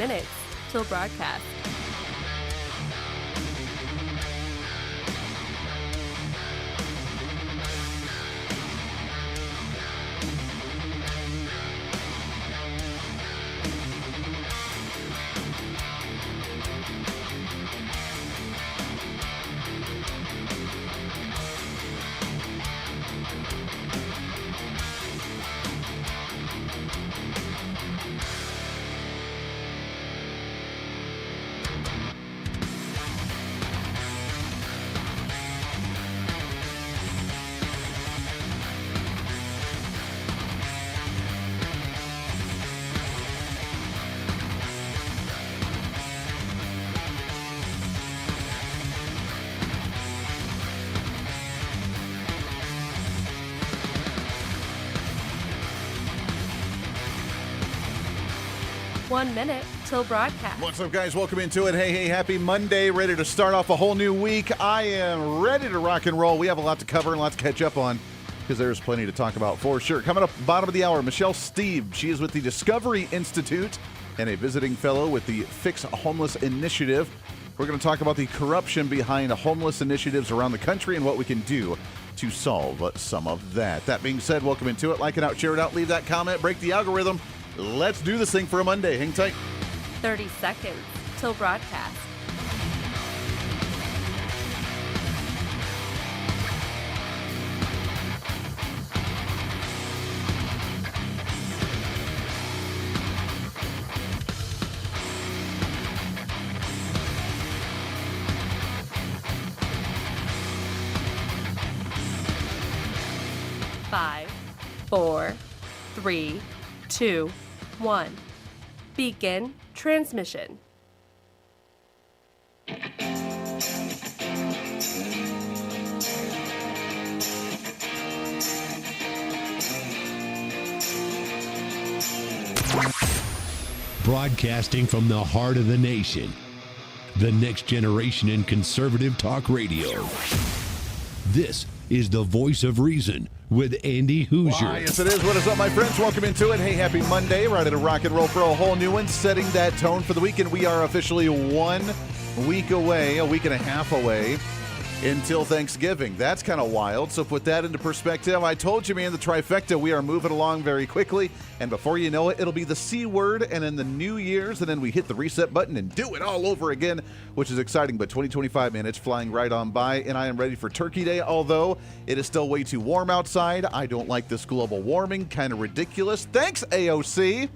minutes till broadcast. One minute till broadcast. What's up, guys? Welcome into it. Hey, happy Monday. Ready to start off a whole new week. I am ready to rock and roll. We have a lot to cover and a lot to catch up on because there's plenty to talk about for sure. Coming up, bottom of the hour, Michelle Steeb. She is with the Discovery Institute and a visiting fellow with the Fix Homeless Initiative. We're going to talk about the corruption behind homeless initiatives around the country and what we can do to solve some of that. That being said, welcome into it. Like it out, share it out, leave that comment, break the algorithm. Let's do this thing for a Monday. Hang tight. 30 seconds till broadcast. Five, 4, 3, 2, 1. Begin transmission. Broadcasting from the heart of the nation, the next generation in conservative talk radio. This is the Voice of Reason with Andy Hooser. Why, yes, it is. What is up, my friends? Welcome into it. Hey, happy Monday. Ready to rock and roll for a whole new one, setting that tone for the weekend. We are officially 1 week away, a week and a half away until Thanksgiving. That's kind of wild. So put that into perspective. I told you, man, the trifecta, we are moving along very quickly. And before you know it, it'll be the C word and then the New Year's. And then we hit the reset button and do it all over again, which is exciting. But 2025, man, it's flying right on by. And I am ready for Turkey Day, although it is still way too warm outside. I don't like this global warming. Kind of ridiculous. Thanks, AOC.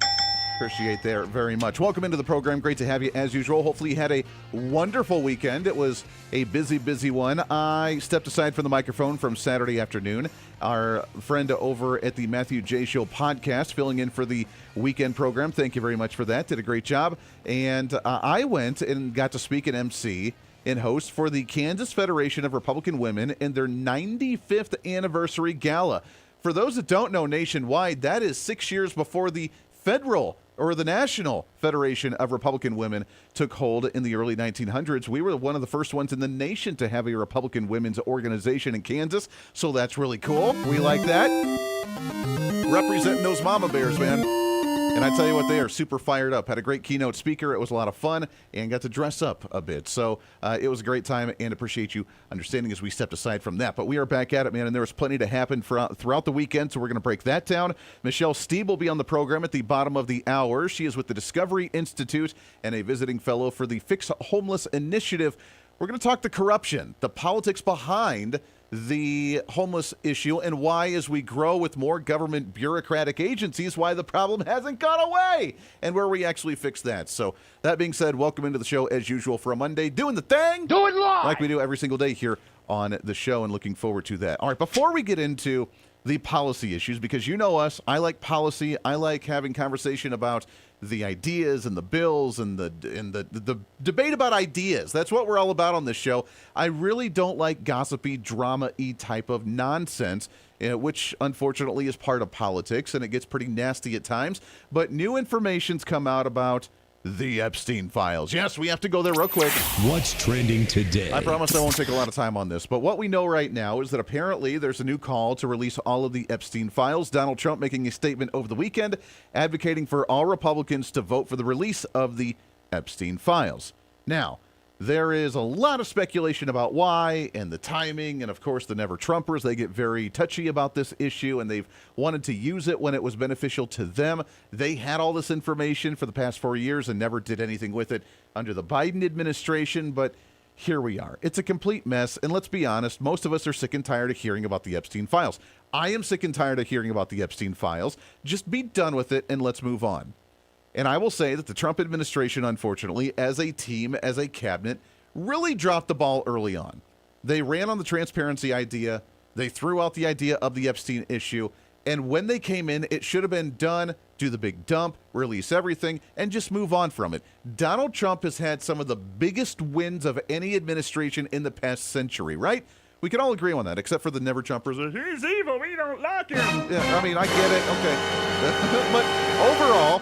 Appreciate that very much. Welcome into the program. Great to have you as usual. Hopefully you had a wonderful weekend. It was a busy one. I stepped aside from the microphone from Saturday afternoon. Our friend over at the Matthew J. Show podcast filling in for the weekend program. Thank you very much for that. Did a great job. And I went and got to speak at MC and host for the Kansas Federation of Republican Women in their 95th anniversary gala. For those that don't know, nationwide, that is 6 years before the federal or the National Federation of Republican Women took hold in the early 1900s. We were one of the first ones in the nation to have a Republican women's organization in Kansas, so that's really cool. We like that. Representing those mama bears, man. And I tell you what, they are super fired up. Had a great keynote speaker. It was a lot of fun and got to dress up a bit. So it was a great time and appreciate you understanding as we stepped aside from that. But we are back at it, man, and there was plenty to happen throughout the weekend, so we're going to break that down. Michelle Steeb will be on the program at the bottom of the hour. She is with the Discovery Institute and a visiting fellow for the Fix Homeless Initiative. We're going to talk the corruption, the politics behind the homeless issue, and why, as we grow with more government bureaucratic agencies, why the problem hasn't gone away, and where we actually fix that. So that being said, welcome into the show as usual for a Monday, doing the thing, do it live, like we do every single day here on the show, and looking forward to that. All right, before we get into the policy issues, because you know us, I like policy, I like having conversation about the ideas and the bills and the debate about ideas. That's what we're all about on this show. I really don't like gossipy, drama-y type of nonsense, which unfortunately is part of politics, and it gets pretty nasty at times. But new information's come out about the Epstein files. Yes, we have to go there real quick. What's trending today? I promise I won't take a lot of time on this, but what we know right now is that apparently there's a new call to release all of the Epstein files. Donald Trump making a statement over the weekend advocating for all Republicans to vote for the release of the Epstein files. Now, there is a lot of speculation about why and the timing, and of course the Never Trumpers, they get very touchy about this issue, and they've wanted to use it when it was beneficial to them. They had all this information for the past 4 years and never did anything with it under the Biden administration, but here we are. It's a complete mess, and let's be honest, most of us are sick and tired of hearing about the Epstein files. I am sick and tired of hearing about the Epstein files. Just be done with it and let's move on. And I will say that the Trump administration, unfortunately, as a team, as a cabinet, really dropped the ball early on. They ran on the transparency idea. They threw out the idea of the Epstein issue. And when they came in, it should have been done, do the big dump, release everything, and just move on from it. Donald Trump has had some of the biggest wins of any administration in the past century, right? We can all agree on that, except for the Never Trumpers. He's evil. We don't like him. Yeah, I mean, I get it. Okay. But overall,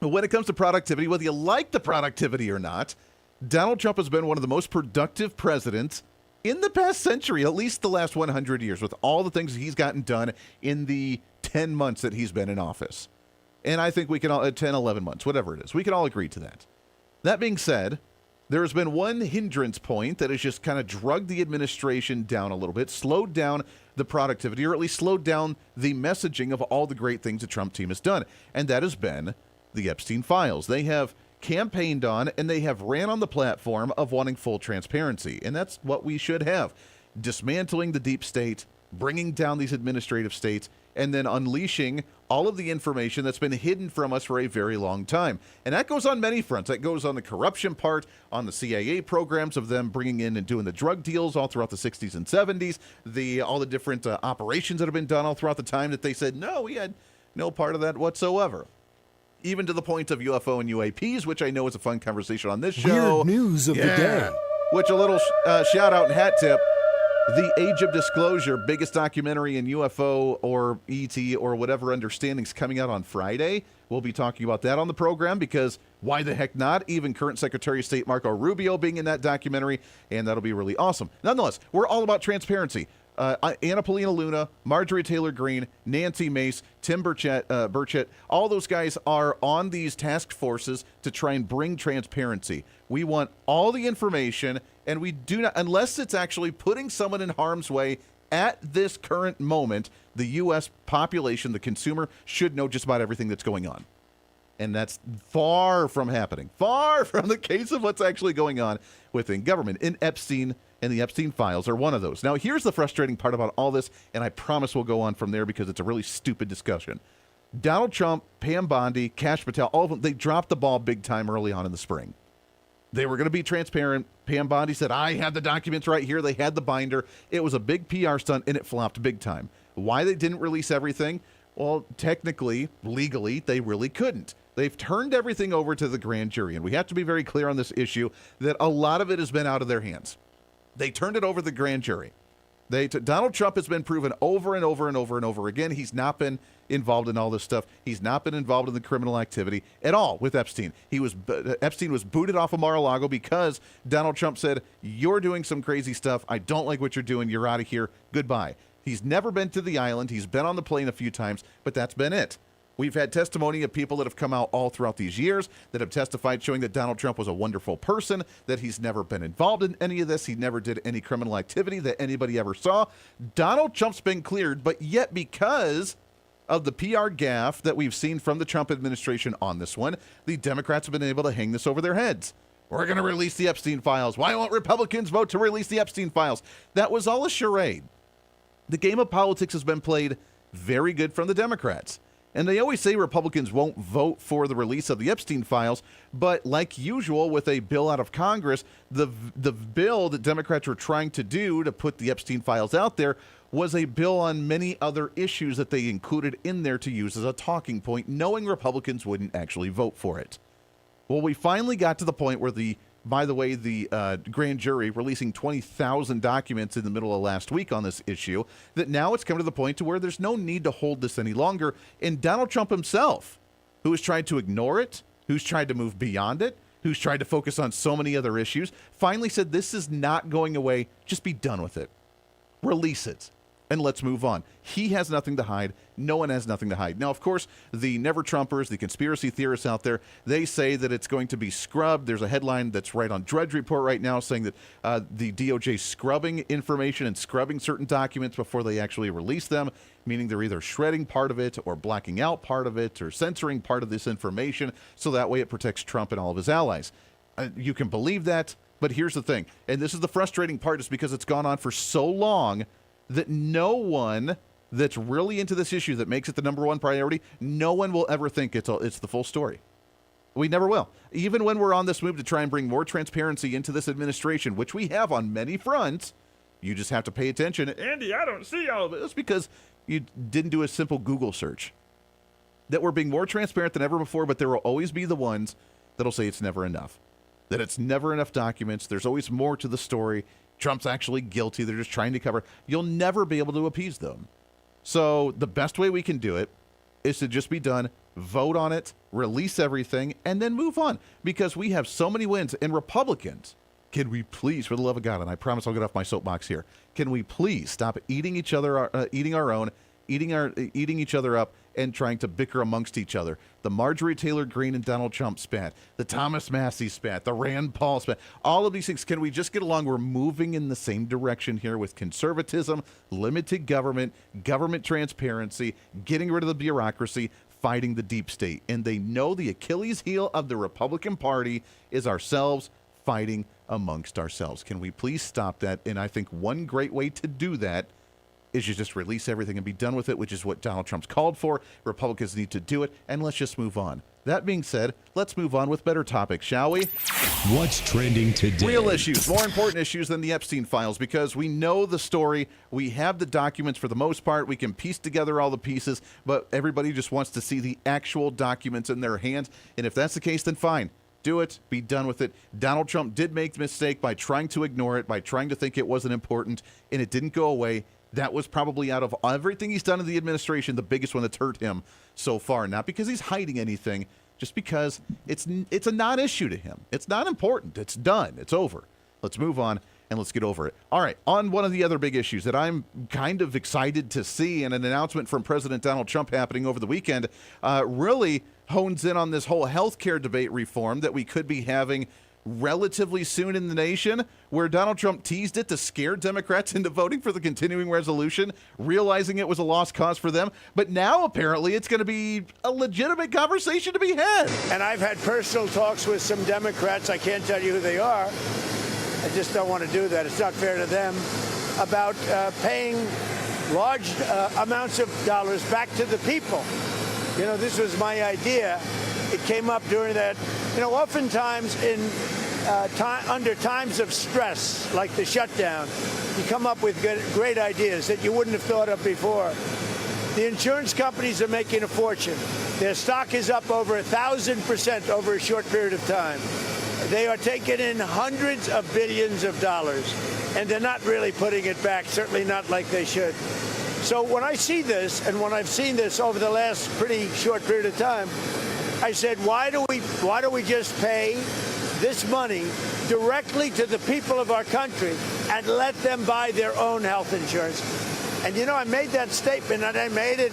when it comes to productivity, whether you like the productivity or not, Donald Trump has been one of the most productive presidents in the past century, at least the last 100 years, with all the things he's gotten done in the 10 months that he's been in office. And I think we can all, 10, 11 months, whatever it is, we can all agree to that. That being said, there has been one hindrance point that has just kind of drugged the administration down a little bit, slowed down the productivity, or at least slowed down the messaging of all the great things the Trump team has done. And that has been the Epstein files. They have campaigned on and they have ran on the platform of wanting full transparency. And that's what we should have. Dismantling the deep state, bringing down these administrative states, and then unleashing all of the information that's been hidden from us for a very long time. And that goes on many fronts. That goes on the corruption part, on the CIA programs of them bringing in and doing the drug deals all throughout the 60s and 70s, all the different operations that have been done all throughout the time that they said, no, we had no part of that whatsoever. Even to the point of UFO and UAPs, which I know is a fun conversation on this show. Weird news of the day. Which a little shout out and hat tip. The Age of Disclosure, biggest documentary in UFO or ET or whatever understandings coming out on Friday. We'll be talking about that on the program because why the heck not? Even current Secretary of State Marco Rubio being in that documentary, and that'll be really awesome. Nonetheless, we're all about transparency. Anna Paulina Luna, Marjorie Taylor Greene, Nancy Mace, Tim Burchett, all those guys are on these task forces to try and bring transparency. We want all the information, and we do not, unless it's actually putting someone in harm's way at this current moment, the U.S. population, the consumer, should know just about everything that's going on. And that's far from happening, far from the case of what's actually going on within government. In Epstein and the Epstein files are one of those. Now, here's the frustrating part about all this, and I promise we'll go on from there because it's a really stupid discussion. Donald Trump, Pam Bondi, Kash Patel, all of them, they dropped the ball big time early on in the spring. They were going to be transparent. Pam Bondi said, I have the documents right here. They had the binder. It was a big PR stunt, and it flopped big time. Why they didn't release everything? Well, technically, legally, they really couldn't. They've turned everything over to the grand jury, and we have to be very clear on this issue that a lot of it has been out of their hands. They turned it over to the grand jury. Donald Trump has been proven over and over and over and over again. He's not been involved in all this stuff. He's not been involved in the criminal activity at all with Epstein. Epstein was booted off of Mar-a-Lago because Donald Trump said, you're doing some crazy stuff. I don't like what you're doing. You're out of here. Goodbye. He's never been to the island. He's been on the plane a few times, but that's been it. We've had testimony of people that have come out all throughout these years that have testified showing that Donald Trump was a wonderful person, that he's never been involved in any of this. He never did any criminal activity that anybody ever saw. Donald Trump's been cleared, but yet because of the PR gaffe that we've seen from the Trump administration on this one, the Democrats have been able to hang this over their heads. We're going to release the Epstein files. Why won't Republicans vote to release the Epstein files? That was all a charade. The game of politics has been played very good from the Democrats. And they always say Republicans won't vote for the release of the Epstein files, but like usual with a bill out of Congress, the bill that Democrats were trying to do to put the Epstein files out there was a bill on many other issues that they included in there to use as a talking point, knowing Republicans wouldn't actually vote for it. Well, we finally got to the point where the grand jury releasing 20,000 documents in the middle of last week on this issue, that now it's come to the point to where there's no need to hold this any longer. And Donald Trump himself, who has tried to ignore it, who's tried to move beyond it, who's tried to focus on so many other issues, finally said this is not going away. Just be done with it. Release it. And let's move on. He has nothing to hide. No one has nothing to hide. Now, of course, the never-Trumpers, the conspiracy theorists out there, they say that it's going to be scrubbed. There's a headline that's right on Drudge Report right now saying that the DOJ is scrubbing information and scrubbing certain documents before they actually release them, meaning they're either shredding part of it or blacking out part of it or censoring part of this information so that way it protects Trump and all of his allies. You can believe that, but here's the thing, and this is the frustrating part, is because it's gone on for so long that no one that's really into this issue that makes it the number one priority, no one will ever think it's the full story. We never will. Even when we're on this move to try and bring more transparency into this administration, which we have on many fronts, you just have to pay attention. Andy, I don't see all of it. It's because you didn't do a simple Google search. That we're being more transparent than ever before, but there will always be the ones that'll say it's never enough. That it's never enough documents. There's always more to the story. Trump's actually guilty. They're just trying to cover. You'll never be able to appease them. So the best way we can do it is to just be done, vote on it, release everything, and then move on. Because we have so many wins. And Republicans, can we please, for the love of God, and I promise I'll get off my soapbox here, can we please stop eating each other, eating our own, eating each other up, and trying to bicker amongst each other. The Marjorie Taylor Greene and Donald Trump spat, the Thomas Massey spat, the Rand Paul spat, all of these things. Can we just get along? We're moving in the same direction here with conservatism, limited government, government transparency, getting rid of the bureaucracy, fighting the deep state. And they know the Achilles heel of the Republican Party is ourselves fighting amongst ourselves. Can we please stop that? And I think one great way to do that is you just release everything and be done with it, which is what Donald Trump's called for. Republicans need to do it, and let's just move on. That being said, let's move on with better topics, shall we? What's trending today? Real issues, more important issues than the Epstein files, because we know the story. We have the documents for the most part. We can piece together all the pieces, but everybody just wants to see the actual documents in their hands. And if that's the case, then fine. Do it. Be done with it. Donald Trump did make the mistake by trying to ignore it, by trying to think it wasn't important, and it didn't go away. That was probably, out of everything he's done in the administration, the biggest one that's hurt him so far. Not because he's hiding anything, just because it's a non-issue to him. It's not important. It's done. It's over. Let's move on and let's get over it. All right, on one of the other big issues that I'm kind of excited to see, and an announcement from President Donald Trump happening over the weekend really hones in on this whole healthcare debate reform that we could be having relatively soon in the nation, where Donald Trump teased it to scare Democrats into voting for the continuing resolution, realizing it was a lost cause for them. But now apparently it's going to be a legitimate conversation to be had. And I've had personal talks with some Democrats. I can't tell you who they are. I just don't want to do that. It's not fair to them. About paying large amounts of dollars back to the people. You know, this was my idea. It came up during that. You know, oftentimes under times of stress, like the shutdown, you come up with great ideas that you wouldn't have thought of before. The insurance companies are making a fortune. Their stock is up over 1,000% over a short period of time. They are taking in hundreds of billions of dollars, and they're not really putting it back, certainly not like they should. So when I see this, and when I've seen this over the last pretty short period of time, I said, why do we just pay this money directly to the people of our country and let them buy their own health insurance? And, you know, I made that statement, and I made it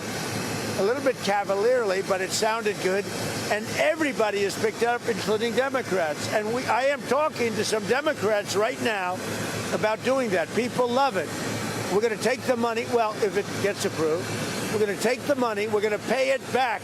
a little bit cavalierly, but it sounded good. And everybody has picked it up, including Democrats. And I am talking to some Democrats right now about doing that. People love it. We're going to take the money. Well, if it gets approved, we're going to take the money. We're going to pay it back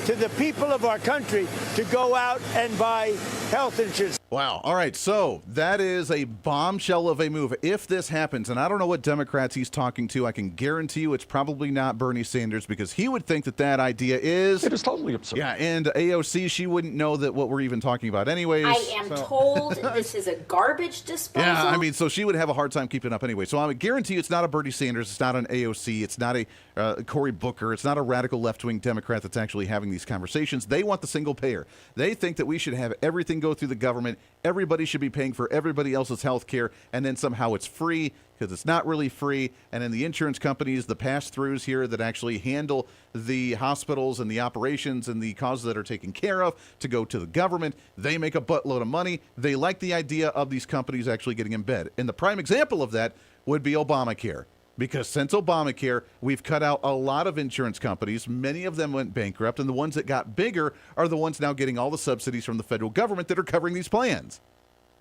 to the people of our country to go out and buy health insurance. Wow. All right. So that is a bombshell of a move. If this happens, and I don't know what Democrats he's talking to, I can guarantee you it's probably not Bernie Sanders, because he would think that idea is... It is totally absurd. Yeah, and AOC, she wouldn't know that what we're even talking about anyways. I am told this is a garbage disposal. Yeah, I mean, so she would have a hard time keeping up anyway. So I guarantee you it's not a Bernie Sanders, it's not an AOC, it's not a Cory Booker, it's not a radical left-wing Democrat that's actually having these conversations. They want the single payer. They think that we should have everything go through the government. Everybody should be paying for everybody else's health care, and then somehow it's free because it's not really free. And then the insurance companies, the pass-throughs here that actually handle the hospitals and the operations and the causes that are taken care of to go to the government, they make a buttload of money. They like the idea of these companies actually getting in bed. And the prime example of that would be Obamacare. Because since Obamacare, we've cut out a lot of insurance companies. Many of them went bankrupt, and the ones that got bigger are the ones now getting all the subsidies from the federal government that are covering these plans.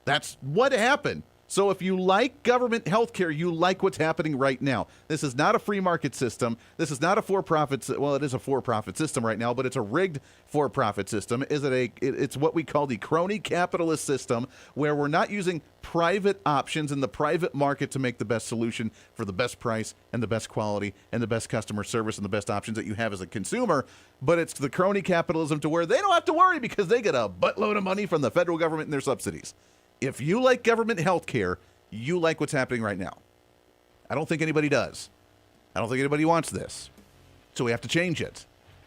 That's what happened. So if you like government health care, you like what's happening right now. This is not a free market system. This is not a for-profit. Well, it is a for-profit system right now, but it's a rigged for-profit system. It's what we call the crony capitalist system, where we're not using private options in the private market to make the best solution for the best price and the best quality and the best customer service and the best options that you have as a consumer. But it's the crony capitalism to where they don't have to worry because they get a buttload of money from the federal government and their subsidies. If you like government health care, you like what's happening right now. I don't think anybody does. I don't think anybody wants this. So we have to change it.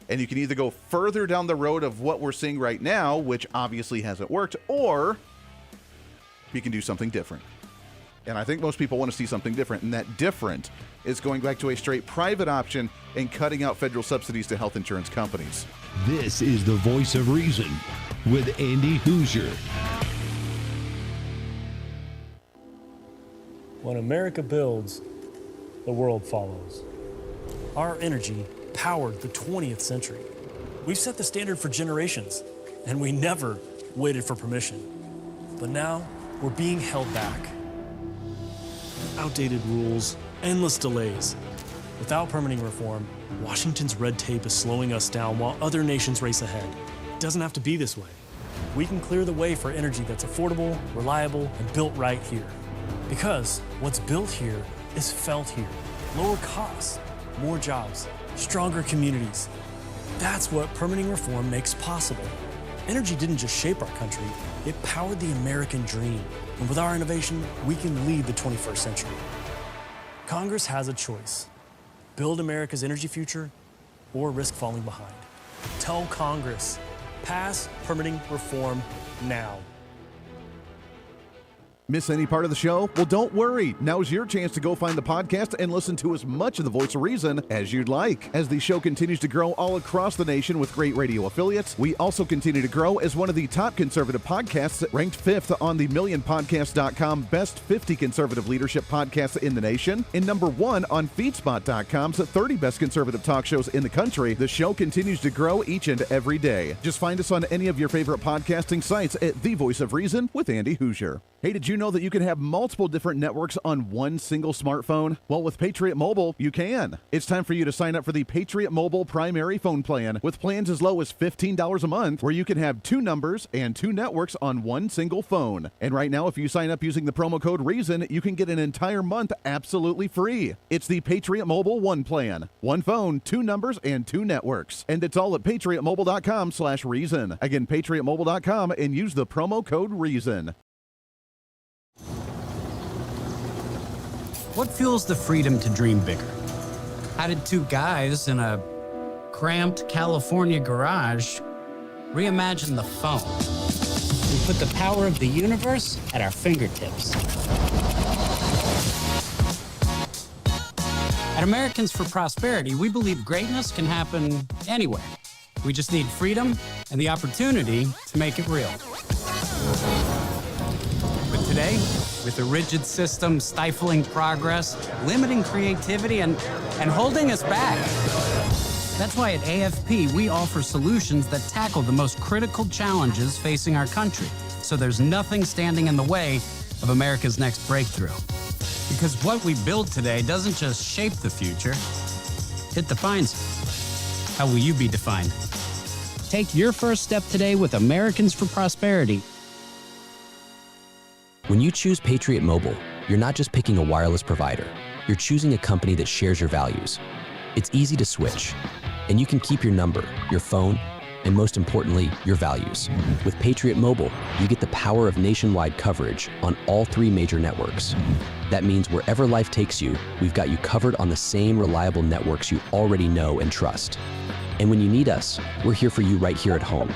And you can either go further down the road of what we're seeing right now, which obviously hasn't worked, or we can do something different. And I think most people want to see something different. And that different is going back to a straight private option and cutting out federal subsidies to health insurance companies. This is the Voice of Reason with Andy Hooser. When America builds, the world follows. Our energy powered the 20th century. We've set the standard for generations, and we never waited for permission. But now, we're being held back. Outdated rules, endless delays. Without permitting reform, Washington's red tape is slowing us down while other nations race ahead. It doesn't have to be this way. We can clear the way for energy that's affordable, reliable, and built right here. Because what's built here is felt here. Lower costs, more jobs, stronger communities. That's what permitting reform makes possible. Energy didn't just shape our country, it powered the American dream. And with our innovation, we can lead the 21st century. Congress has a choice. Build America's energy future or risk falling behind. Tell Congress, pass permitting reform now. Miss any part of the show? Well, don't worry. Now's your chance to go find the podcast and listen to as much of the Voice of Reason as you'd like. As the show continues to grow all across the nation with great radio affiliates, we also continue to grow as one of the top conservative podcasts, ranked 5th on the MillionPodcast.com Best 50 Conservative Leadership Podcasts in the nation, and number 1 on FeedSpot.com's 30 Best Conservative Talk Shows in the country. The show continues to grow each and every day. Just find us on any of your favorite podcasting sites at The Voice of Reason with Andy Hooser. Hey, did you know that you can have multiple different networks on one single smartphone? Well, with Patriot Mobile, you can. It's time for you to sign up for the Patriot Mobile primary phone plan with plans as low as $15 a month, where you can have 2 numbers and 2 networks on one single phone. And right now, if you sign up using the promo code REASON, you can get an entire month absolutely free. It's the Patriot Mobile One plan. 1 phone, 2 numbers, and 2 networks. And it's all at patriotmobile.com/reason. Again, patriotmobile.com, and use the promo code REASON. What fuels the freedom to dream bigger? How did 2 guys in a cramped California garage reimagine the phone? We put the power of the universe at our fingertips. At Americans for Prosperity, we believe greatness can happen anywhere. We just need freedom and the opportunity to make it real. But today, with a rigid system stifling progress, limiting creativity, and holding us back. That's why at AFP, we offer solutions that tackle the most critical challenges facing our country, so there's nothing standing in the way of America's next breakthrough. Because what we build today doesn't just shape the future, it defines it. How will you be defined? Take your first step today with Americans for Prosperity. When you choose Patriot Mobile, you're not just picking a wireless provider. You're choosing a company that shares your values. It's easy to switch, and you can keep your number, your phone, and most importantly, your values. With Patriot Mobile, you get the power of nationwide coverage on all 3 major networks. That means wherever life takes you, we've got you covered on the same reliable networks you already know and trust. And when you need us, we're here for you right here at home.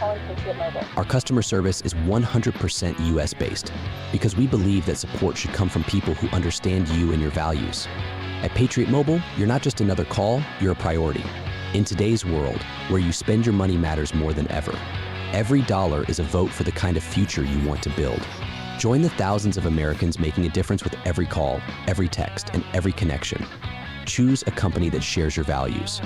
Our customer service is 100% US-based because we believe that support should come from people who understand you and your values. At Patriot Mobile, you're not just another call, you're a priority. In today's world, where you spend your money matters more than ever, every dollar is a vote for the kind of future you want to build. Join the thousands of Americans making a difference with every call, every text, and every connection. Choose a company that shares your values.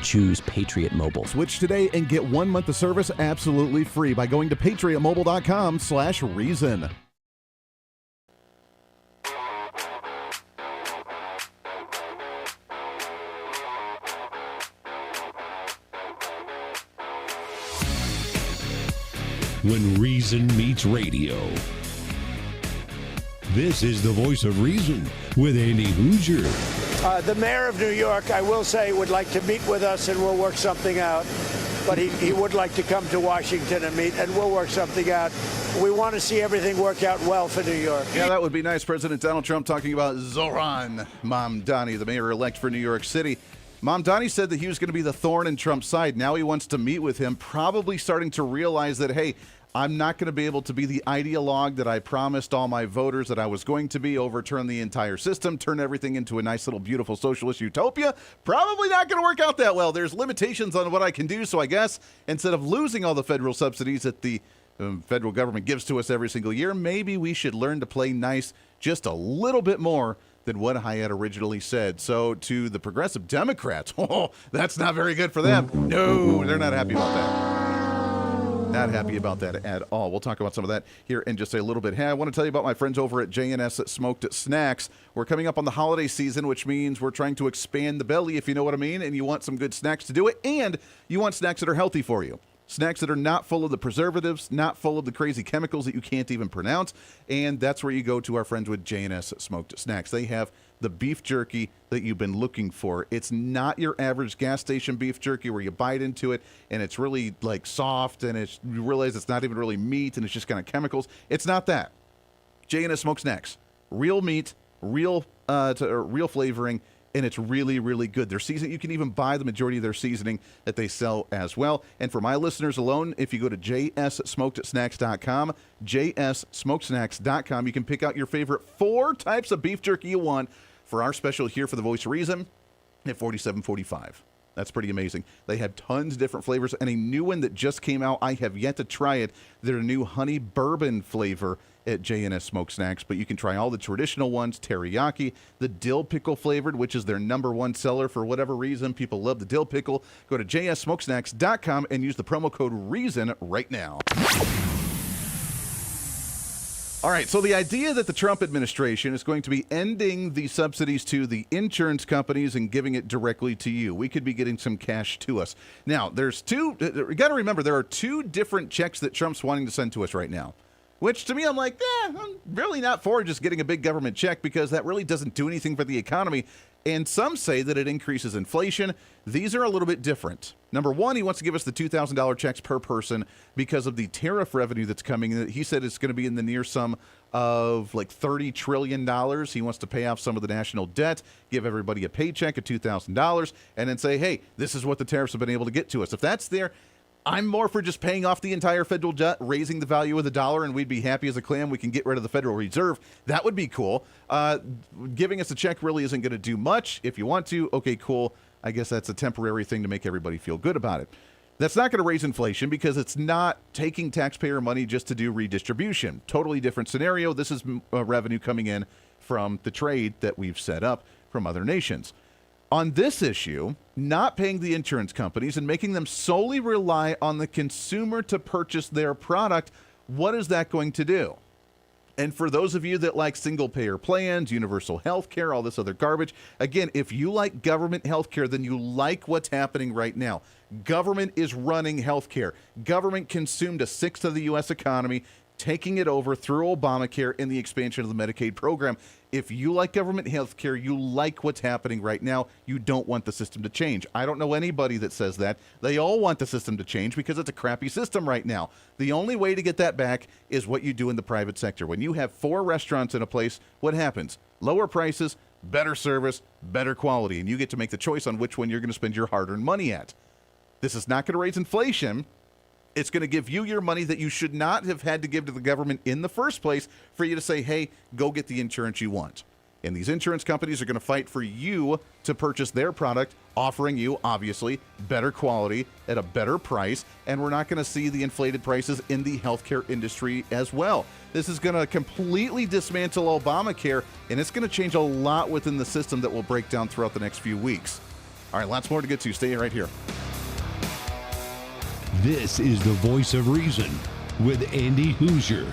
Choose Patriot Mobile. Switch today and get 1 month of service absolutely free by going to patriotmobile.com/reason. When reason meets radio. This is the voice of reason with Andy Hooser. The mayor of New York, I will say, would like to meet with us, and we'll work something out. But he would like to come to Washington and meet, and we'll work something out. We want to see everything work out well for New York. Yeah, that would be nice. President Donald Trump talking about Zoran Mamdani, the mayor-elect for New York City. Mamdani said that he was going to be the thorn in Trump's side. Now he wants to meet with him, probably starting to realize that, hey, I'm not going to be able to be the ideologue that I promised all my voters that I was going to be, overturn the entire system, turn everything into a nice little beautiful socialist utopia. Probably not going to work out that well. There's limitations on what I can do, so I guess instead of losing all the federal subsidies that the federal government gives to us every single year, maybe we should learn to play nice just a little bit more than what I had originally said. So to the progressive Democrats, that's not very good for them. No, they're not happy about that. Not happy about that at all. We'll talk about some of that here in just a little bit. Hey, I want to tell you about my friends over at J&S Smoked Snacks. We're coming up on the holiday season, which means we're trying to expand the belly, if you know what I mean, and you want some good snacks to do it, and you want snacks that are healthy for you. Snacks that are not full of the preservatives, not full of the crazy chemicals that you can't even pronounce, and that's where you go to our friends with J&S Smoked Snacks. They have the beef jerky that you've been looking for. It's not your average gas station beef jerky where you bite into it and it's really like soft and you realize it's not even really meat and it's just kind of chemicals. It's not that. J&S Smoked Snacks, real meat, real flavoring, and it's really, really good. Their seasoning, you can even buy the majority of their seasoning that they sell as well. And for my listeners alone, if you go to jssmokedsnacks.com, jssmokedsnacks.com, you can pick out your favorite 4 types of beef jerky you want for our special here for the Voice of Reason at $47.45. That's pretty amazing. They have tons of different flavors, and a new one that just came out, I have yet to try it, their new honey bourbon flavor at J&S Smoked Snacks, but you can try all the traditional ones, teriyaki, the dill pickle flavored, which is their #1 seller for whatever reason. People love the dill pickle. Go to jssmokesnacks.com and use the promo code REASON right now. All right, so the idea that the Trump administration is going to be ending the subsidies to the insurance companies and giving it directly to you. We could be getting some cash to us. Now, we got to remember, there are 2 different checks that Trump's wanting to send to us right now. Which, to me, I'm like, I'm really not for just getting a big government check because that really doesn't do anything for the economy. And some say that it increases inflation. These are a little bit different. Number one, he wants to give us the $2,000 checks per person because of the tariff revenue that's coming. He said it's going to be in the near sum of like $30 trillion. He wants to pay off some of the national debt, give everybody a paycheck of $2,000, and then say, hey, this is what the tariffs have been able to get to us. If that's there, I'm more for just paying off the entire federal debt, raising the value of the dollar, and we'd be happy as a clam. We can get rid of the Federal Reserve. That would be cool. Giving us a check really isn't going to do much. If you want to, okay, cool. I guess that's a temporary thing to make everybody feel good about it. That's not going to raise inflation because it's not taking taxpayer money just to do redistribution. Totally different scenario. This is revenue coming in from the trade that we've set up from other nations. On this issue, not paying the insurance companies and making them solely rely on the consumer to purchase their product, what is that going to do? And for those of you that like single-payer plans, universal health care, all this other garbage, again, if you like government health care, then you like what's happening right now. Government is running health care. Government consumed 1/6 of the U.S. economy, taking it over through Obamacare and the expansion of the Medicaid program. If you like government health care, you like what's happening right now, you don't want the system to change. I don't know anybody that says that. They all want the system to change because it's a crappy system right now. The only way to get that back is what you do in the private sector. When you have 4 restaurants in a place, what happens? Lower prices, better service, better quality, and you get to make the choice on which one you're going to spend your hard-earned money at. This is not going to raise inflation. It's going to give you your money that you should not have had to give to the government in the first place for you to say, hey, go get the insurance you want. And these insurance companies are going to fight for you to purchase their product, offering you, obviously, better quality at a better price. And we're not going to see the inflated prices in the healthcare industry as well. This is going to completely dismantle Obamacare, and it's going to change a lot within the system that will break down throughout the next few weeks. All right, lots more to get to. Stay right here. This is the Voice of Reason with Andy Hooser.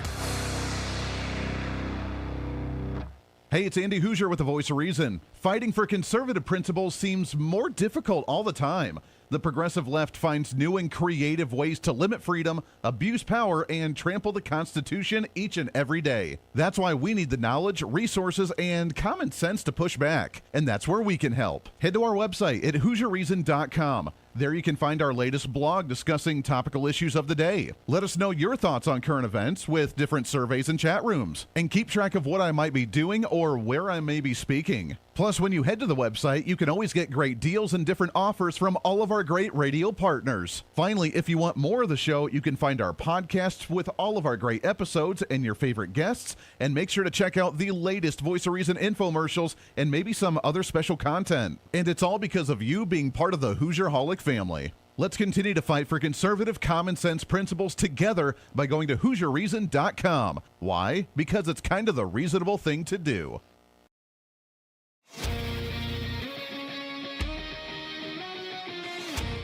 Hey, it's Andy Hooser with the Voice of Reason. Fighting for conservative principles seems more difficult all the time. The progressive left finds new and creative ways to limit freedom, abuse power, and trample the Constitution each and every day. That's why we need the knowledge, resources, and common sense to push back. And that's where we can help. Head to our website at HooserReason.com. There you can find our latest blog discussing topical issues of the day. Let us know your thoughts on current events with different surveys and chat rooms. And keep track of what I might be doing or where I may be speaking. Plus, when you head to the website, you can always get great deals and different offers from all of our great radio partners. Finally, if you want more of the show, you can find our podcasts with all of our great episodes and your favorite guests. And make sure to check out the latest Voice of Reason infomercials and maybe some other special content. And it's all because of you being part of the Hoosier-holic family. Let's continue to fight for conservative common sense principles together by going to HooserReason.com. Why? Because it's kind of the reasonable thing to do.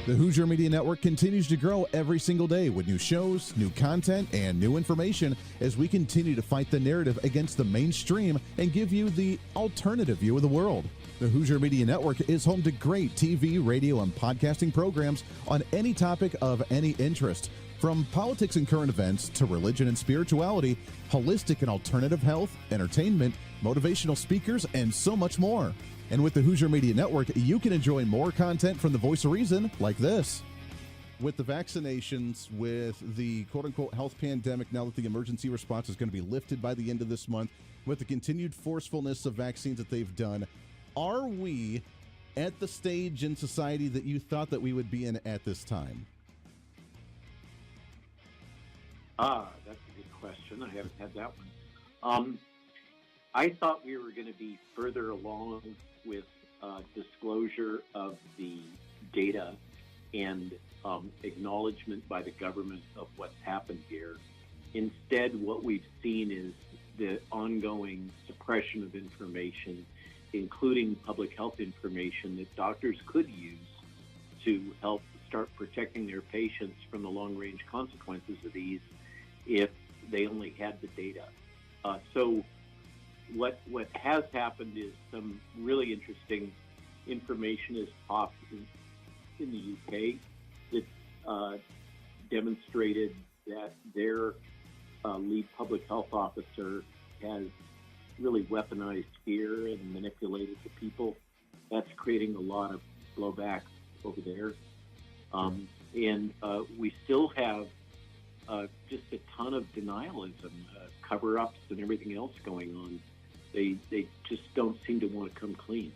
The Hoosier Media Network continues to grow every single day with new shows, new content, and new information as we continue to fight the narrative against the mainstream and give you the alternative view of the world. The Hoosier Media Network is home to great TV, radio, and podcasting programs on any topic of any interest. From politics and current events to religion and spirituality, holistic and alternative health, entertainment, motivational speakers, and so much more. And with the Hoosier Media Network, you can enjoy more content from the Voice of Reason like this. With the vaccinations, with the quote-unquote health pandemic, now that the emergency response is going to be lifted by the end of this month, with the continued forcefulness of vaccines that they've done, are we at the stage in society that you thought that we would be in at this time? That's a good question. I haven't had that one. I thought we were going to be further along with disclosure of the data and acknowledgement by the government of what's happened here. Instead, what we've seen is the ongoing suppression of information, including public health information that doctors could use to help start protecting their patients from the long-range consequences of these if they only had the data. So what has happened is some really interesting information has popped in the UK. It's demonstrated that their lead public health officer has really weaponized fear and manipulated the people. That's creating a lot of blowback over there. And we still have just a ton of denialism, cover-ups and everything else going on. They just don't seem to want to come clean.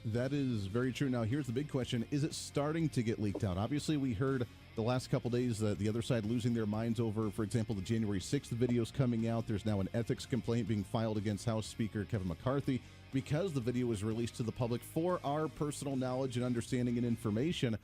That is very true. Now, here's the big question. Is it starting to get leaked out? Obviously, we heard the last couple days that the other side losing their minds over, for example, the January 6th videos coming out. There's now an ethics complaint being filed against House Speaker Kevin McCarthy because the video was released to the public for our personal knowledge and understanding and information.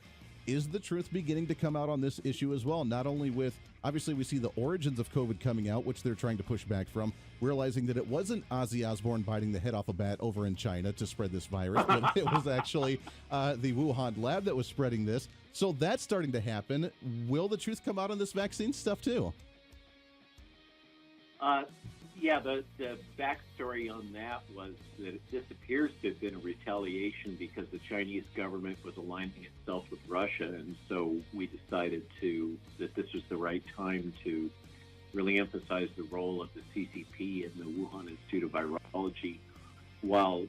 Is the truth beginning to come out on this issue as well? Not only with, obviously, we see the origins of COVID coming out, which they're trying to push back from, realizing that it wasn't Ozzy Osbourne biting the head off a bat over in China to spread this virus, but it was actually the Wuhan lab that was spreading this. So that's starting to happen. Will the truth come out on this vaccine stuff too? Yeah, the backstory on that was that this appears to have been a retaliation because the Chinese government was aligning itself with Russia, and so we decided that this was the right time to really emphasize the role of the CCP and the Wuhan Institute of Virology, while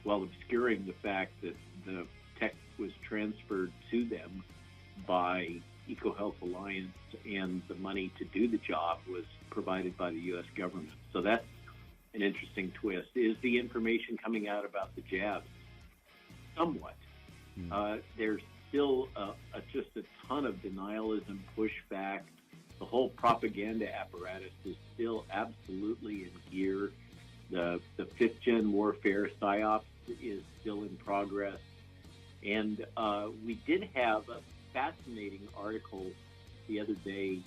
obscuring the fact that the tech was transferred to them by EcoHealth Alliance, and the money to do the job was provided by the U.S. government. So that's an interesting twist. Is the information coming out about the jabs? Somewhat. There's still just a ton of denialism, pushback. The whole propaganda apparatus is still absolutely in gear. The fifth-gen warfare psyops is still in progress. And we did have a fascinating article the other day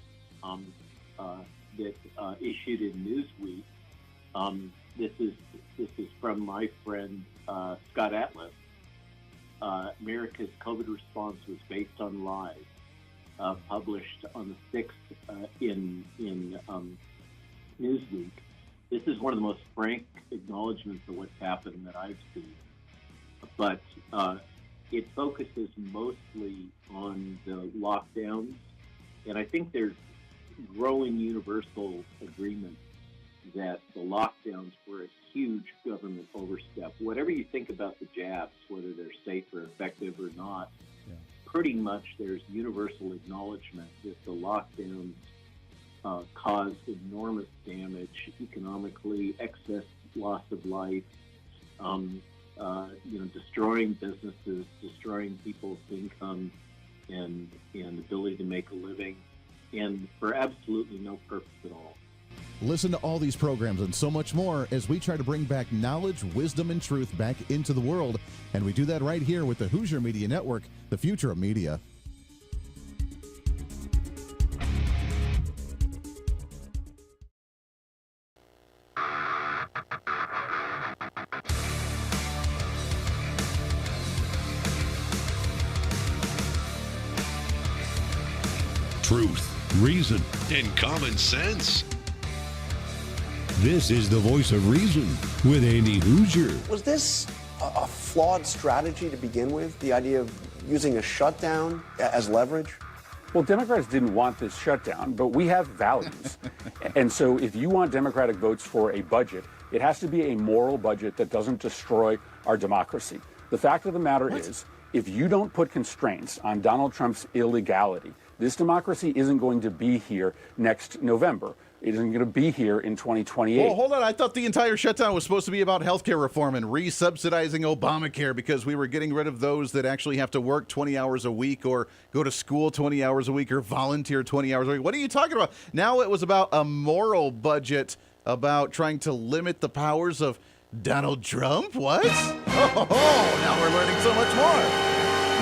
that issued in Newsweek. This is from my friend Scott Atlas. America's COVID response was based on lies. Published on the 6th in Newsweek. This is one of the most frank acknowledgments of what's happened that I've seen. But it focuses mostly on the lockdowns, and I think there's growing universal agreement that the lockdowns were a huge government overstep. Whatever you think about the jabs, whether they're safe or effective or not, pretty much there's universal acknowledgement that the lockdowns caused enormous damage economically, excess loss of life, destroying businesses, destroying people's income and ability to make a living, and for absolutely no purpose at all. Listen to all these programs and so much more as we try to bring back knowledge, wisdom, and truth back into the world. And we do that right here with the Hooser Media Network, the future of media. Truth, reason, and common sense. This is the voice of reason with Andy Hooser. Was this a flawed strategy to begin with, the idea of using a shutdown as leverage? Well, Democrats didn't want this shutdown, but we have values. And so if you want Democratic votes for a budget, it has to be a moral budget that doesn't destroy our democracy. The fact of the matter is, if you don't put constraints on Donald Trump's illegality, this democracy isn't going to be here next November. It isn't going to be here in 2028. Well, hold on. I thought the entire shutdown was supposed to be about health care reform and re-subsidizing Obamacare because we were getting rid of those that actually have to work 20 hours a week or go to school 20 hours a week or volunteer 20 hours a week. What are you talking about? Now it was about a moral budget, about trying to limit the powers of Donald Trump? What? Oh, now we're learning so much more.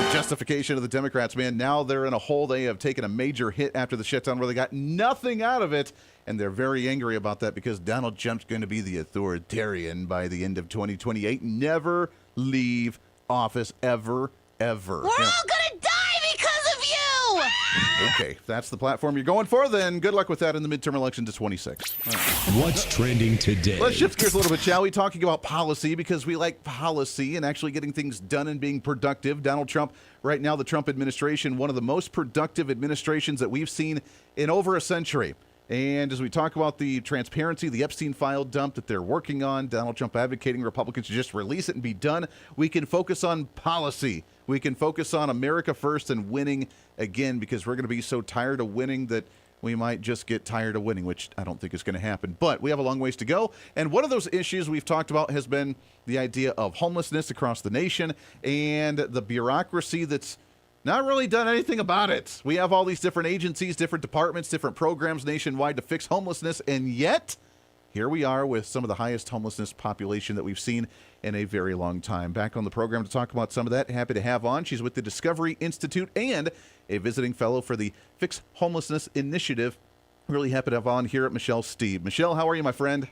The justification of the Democrats, man, now they're in a hole. They have taken a major hit after the shutdown where they got nothing out of it, and they're very angry about that because Donald Trump's going to be the authoritarian by the end of 2028. Never leave office, ever, ever. We're all going to die because of you! Okay, if that's the platform you're going for, then good luck with that in the midterm election to 26. Right. What's trending today? Let's shift gears a little bit, shall we? Talking about policy because we like policy and actually getting things done and being productive. Donald Trump, right now, the Trump administration, one of the most productive administrations that we've seen in over a century. And as we talk about the transparency, the Epstein file dump that they're working on, Donald Trump advocating Republicans to just release it and be done, we can focus on policy. We can focus on America first and winning again because we're going to be so tired of winning that we might just get tired of winning, which I don't think is going to happen. But we have a long ways to go. And one of those issues we've talked about has been the idea of homelessness across the nation and the bureaucracy that's not really done anything about it. We have all these different agencies, different departments, different programs nationwide to fix homelessness, and yet here we are with some of the highest homelessness population that we've seen in a very long time. Back on the program to talk about some of that, happy to have on. She's with the Discovery Institute and a visiting fellow for the Fix Homelessness Initiative. Really happy to have on here at Michelle Steeb. Michelle, how are you, my friend?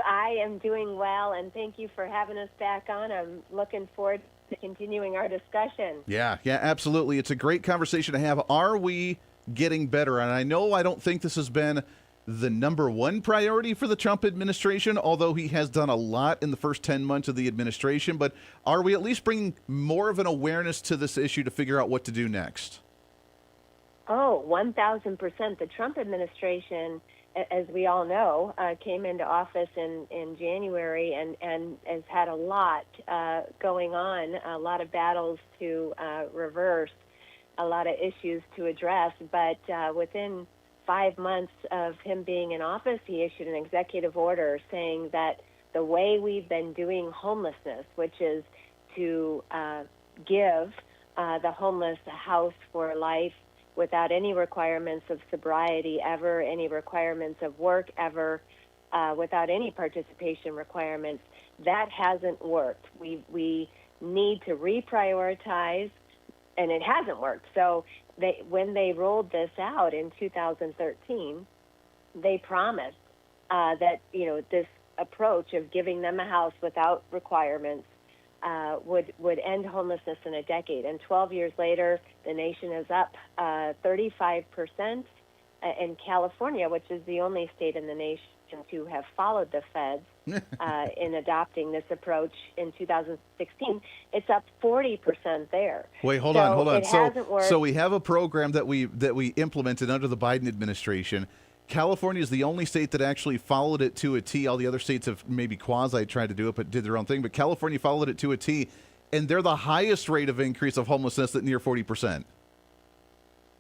I am doing well, and thank you for having us back on. I'm looking forward to continuing our discussion. Yeah, absolutely. It's a great conversation to have. Are we getting better? And I know I don't think this has been the number one priority for the Trump administration, although he has done a lot in the first 10 months of the administration. But are we at least bringing more of an awareness to this issue to figure out what to do next? Oh, 1,000%. The Trump administration, as we all know, came into office in January and has had a lot going on, a lot of battles to reverse, a lot of issues to address. But within 5 months of him being in office, he issued an executive order saying that the way we've been doing homelessness, which is to give the homeless a house for life without any requirements of sobriety ever, any requirements of work ever, without any participation requirements. That hasn't worked. We need to reprioritize, and it hasn't worked. So when they rolled this out in 2013, they promised that this approach of giving them a house without requirements would end homelessness in a decade. And 12 years later, the nation is up 35%. In California, which is the only state in the nation to have followed the feds in adopting this approach in 2016, it's up 40% there. Wait, hold on. It hasn't worked. So we have a program that we implemented under the Biden administration. California is the only state that actually followed it to a T. All the other states have maybe quasi tried to do it, but did their own thing. But California followed it to a T, and they're the highest rate of increase of homelessness at near 40%.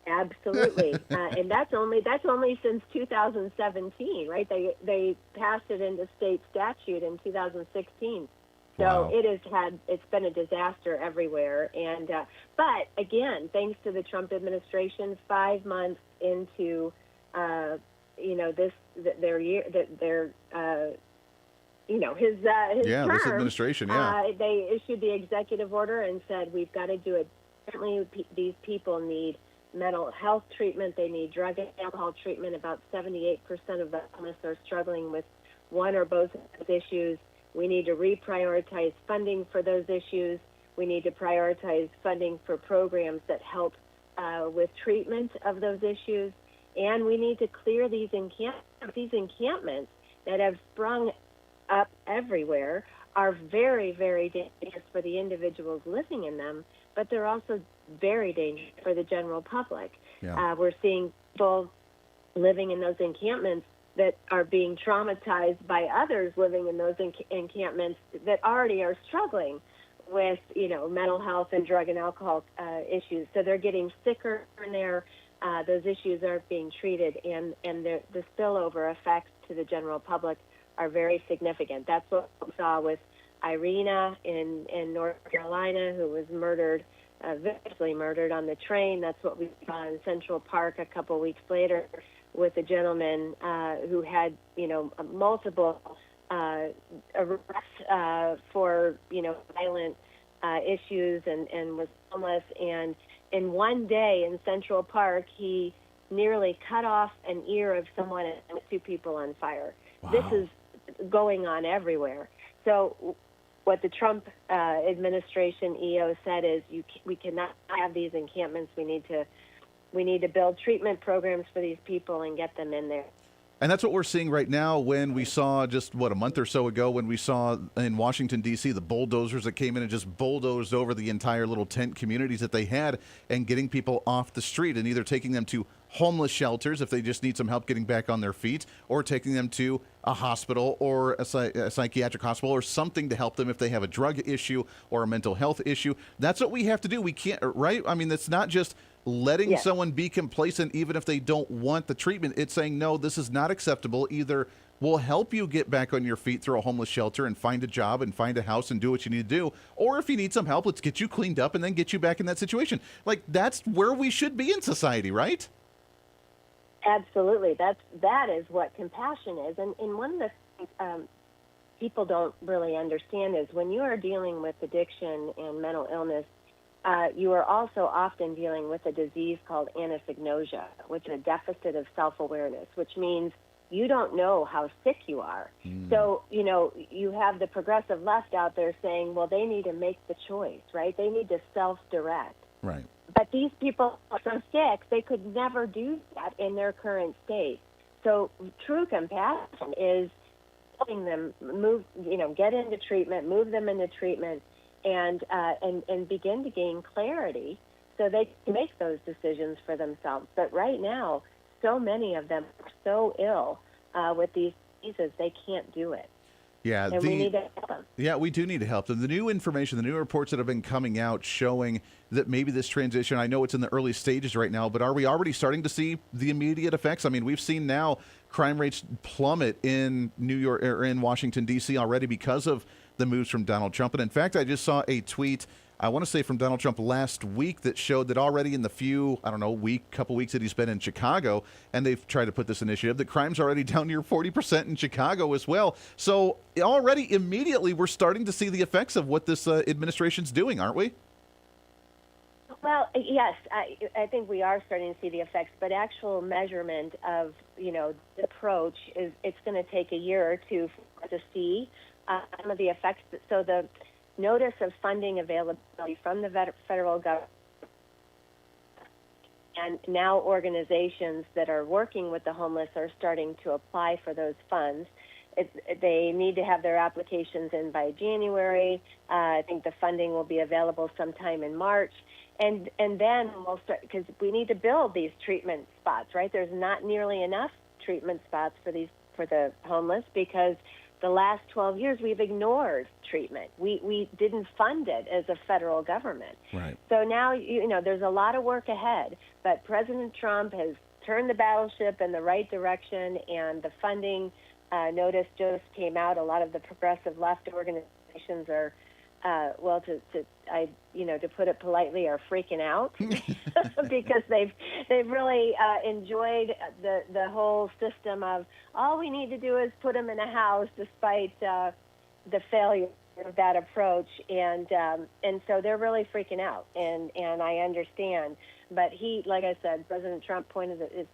Absolutely, and that's only since 2017, right? They passed it into state statute in 2016. So Wow. it's been a disaster everywhere. And but again, thanks to the Trump administration, 5 months into this term, this administration, they issued the executive order and said we've got to do it differently. These people need mental health treatment. They need drug and alcohol treatment. About 78% of the homeless are struggling with one or both of those issues. We need to reprioritize funding for those issues. We need to prioritize funding for programs that help with treatment of those issues. And we need to clear these encampments that have sprung up everywhere are very, very dangerous for the individuals living in them, but they're also very dangerous for the general public. Yeah. We're seeing people living in those encampments that are being traumatized by others living in those encampments that already are struggling with, mental health and drug and alcohol issues. So they're getting sicker in there. Those issues aren't being treated, and the spillover effects to the general public are very significant. That's what we saw with Irina in North Carolina, who was viciously murdered on the train. That's what we saw in Central Park a couple weeks later with a gentleman who had, multiple arrests for, violent issues and was homeless. And in one day in Central Park, he nearly cut off an ear of someone and set 2 people on fire. Wow. This is going on everywhere. So what the Trump administration EO said is we cannot have these encampments. We need to build treatment programs for these people and get them in there. And that's what we're seeing right now when we saw just, a month or so ago when we saw in Washington, D.C., the bulldozers that came in and just bulldozed over the entire little tent communities that they had and getting people off the street and either taking them to homeless shelters if they just need some help getting back on their feet, or taking them to a hospital or a psychiatric hospital or something to help them if they have a drug issue or a mental health issue. That's what we have to do. We can't, right? I mean, it's not just letting someone be complacent even if they don't want the treatment. It's saying, no, this is not acceptable. Either we'll help you get back on your feet through a homeless shelter and find a job and find a house and do what you need to do, or if you need some help, let's get you cleaned up and then get you back in that situation. Like, that's where we should be in society, right? Absolutely. That is what compassion is. And one of the things people don't really understand is when you are dealing with addiction and mental illness, you are also often dealing with a disease called anosognosia, which is a deficit of self-awareness, which means you don't know how sick you are. So, you have the progressive left out there saying, well, they need to make the choice, right? They need to self-direct. Right. But these people are so sick, they could never do that in their current state. So true compassion is helping them get into treatment, move them into treatment, and begin to gain clarity so they can make those decisions for themselves. But right now, so many of them are so ill with these diseases, they can't do it. Yeah, and we need to help them. Yeah, we do need to help them. The new information, the new reports that have been coming out showing that maybe this transition, I know it's in the early stages right now, but are we already starting to see the immediate effects? I mean, we've seen now crime rates plummet in New York or in Washington, D.C. already because of the moves from Donald Trump. And in fact, I just saw a tweet. I want to say from Donald Trump last week that showed that already in the few, couple weeks that he's been in Chicago, and they've tried to put this initiative, that crime's already down near 40% in Chicago as well. So already immediately we're starting to see the effects of what this administration's doing, aren't we? Well, yes, I think we are starting to see the effects, but actual measurement of, the approach it's going to take a year or two to see some of the effects. So the notice of funding availability from the federal government, and now organizations that are working with the homeless are starting to apply for those funds. They need to have their applications in by January. I think the funding will be available sometime in March. And then we'll start, because we need to build these treatment spots, right? There's not nearly enough treatment spots for the homeless, because the last 12 years we've ignored treatment. We didn't fund it as a federal government. Right. So now, there's a lot of work ahead, but President Trump has turned the battleship in the right direction, and the funding notice just came out. A lot of the progressive left organizations are, to put it politely, are freaking out because they've really enjoyed the whole system of all we need to do is put them in a house, despite the failure of that approach, and so they're really freaking out, and I understand. But like I said, President Trump pointed the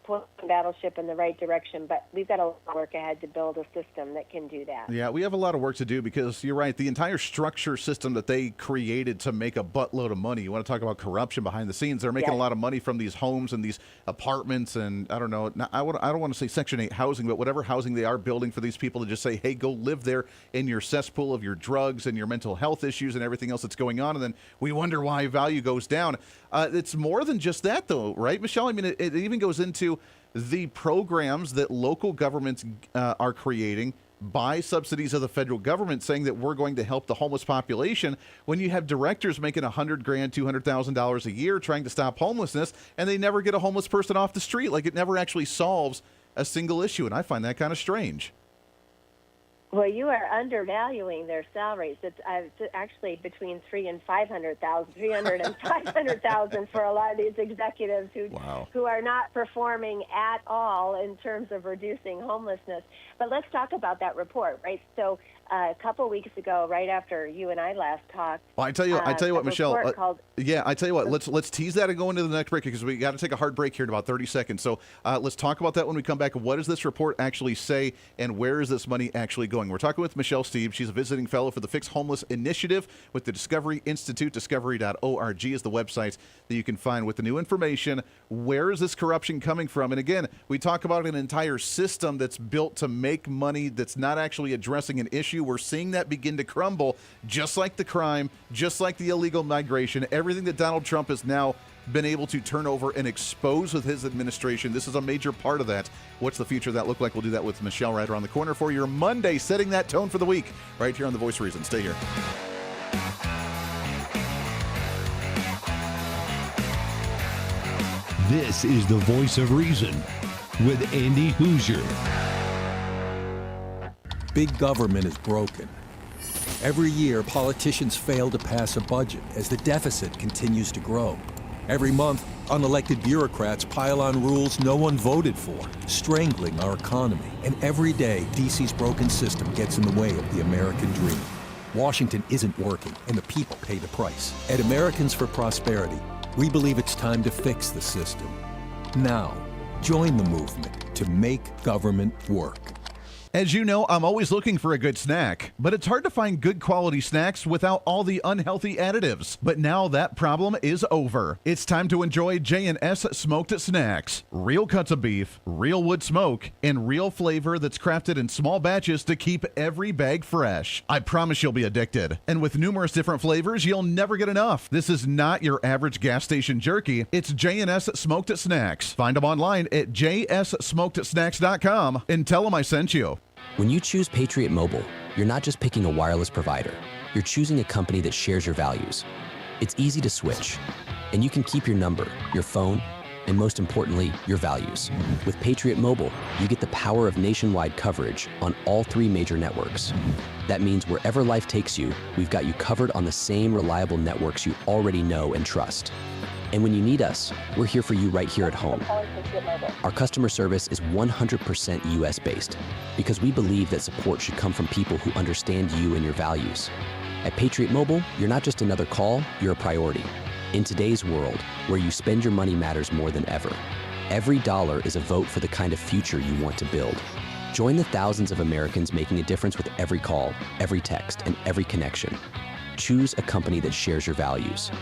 battleship in the right direction, but we've got a lot of work ahead to build a system that can do that. Yeah, we have a lot of work to do, because you're right, the entire structure system that they created to make a buttload of money. You want to talk about corruption behind the scenes. They're making a lot of money from these homes and these apartments, and I don't know, I don't want to say Section 8 housing, but whatever housing they are building for these people to just say, hey, go live there in your cesspool of your drugs and your mental health issues and everything else that's going on, and then we wonder why value goes down. It's more than just that, though, right, Michelle? I mean, it even goes into the programs that local governments are creating by subsidies of the federal government, saying that we're going to help the homeless population, when you have directors making $100,000, $200,000 a year trying to stop homelessness, and they never get a homeless person off the street. Like, it never actually solves a single issue, and I find that kind of strange. Well, you are undervaluing their salaries. It's actually between $300,000 and $500,000 for a lot of these executives who are not performing at all in terms of reducing homelessness. But let's talk about that report, right? So a couple weeks ago, right after you and I last talked. Well, I tell you what, Michelle. I tell you what. Let's tease that and go into the next break, because we got to take a hard break here in about 30 seconds. So let's talk about that when we come back. What does this report actually say, and where is this money actually going? We're talking with Michelle Steve. She's a visiting fellow for the Fix Homeless Initiative with the Discovery Institute. Discovery.org is the website that you can find with the new information. Where is this corruption coming from? And again, we talk about an entire system that's built to make money that's not actually addressing an issue. We're seeing that begin to crumble, just like the crime, just like the illegal migration, everything that Donald Trump has now been able to turn over and expose with his administration. This is a major part of that. What's the future of that look like? We'll do that with Michelle right around the corner for your Monday, setting that tone for the week, right here on The Voice of Reason. Stay here. This is The Voice of Reason with Andy Hooser. Big government is broken. Every year, politicians fail to pass a budget as the deficit continues to grow. Every month, unelected bureaucrats pile on rules no one voted for, strangling our economy. And every day, D.C.'s broken system gets in the way of the American dream. Washington isn't working, and the people pay the price. At Americans for Prosperity, we believe it's time to fix the system. Now, join the movement to make government work. As you know, I'm always looking for a good snack, but it's hard to find good quality snacks without all the unhealthy additives. But now that problem is over. It's time to enjoy J&S Smoked Snacks. Real cuts of beef, real wood smoke, and real flavor that's crafted in small batches to keep every bag fresh. I promise you'll be addicted. And with numerous different flavors, you'll never get enough. This is not your average gas station jerky. It's J&S Smoked Snacks. Find them online at jssmokedsnacks.com and tell them I sent you. When you choose Patriot Mobile, you're not just picking a wireless provider. You're choosing a company that shares your values. It's easy to switch, and you can keep your number, your phone, and most importantly, your values. With Patriot Mobile, you get the power of nationwide coverage on all 3 major networks. That means wherever life takes you, we've got you covered on the same reliable networks you already know and trust. And when you need us, we're here for you right here at home. Our customer service is 100% US-based because we believe that support should come from people who understand you and your values. At Patriot Mobile, you're not just another call, you're a priority. In today's world, where you spend your money matters more than ever, every dollar is a vote for the kind of future you want to build. Join the thousands of Americans making a difference with every call, every text, and every connection. Choose a company that shares your values.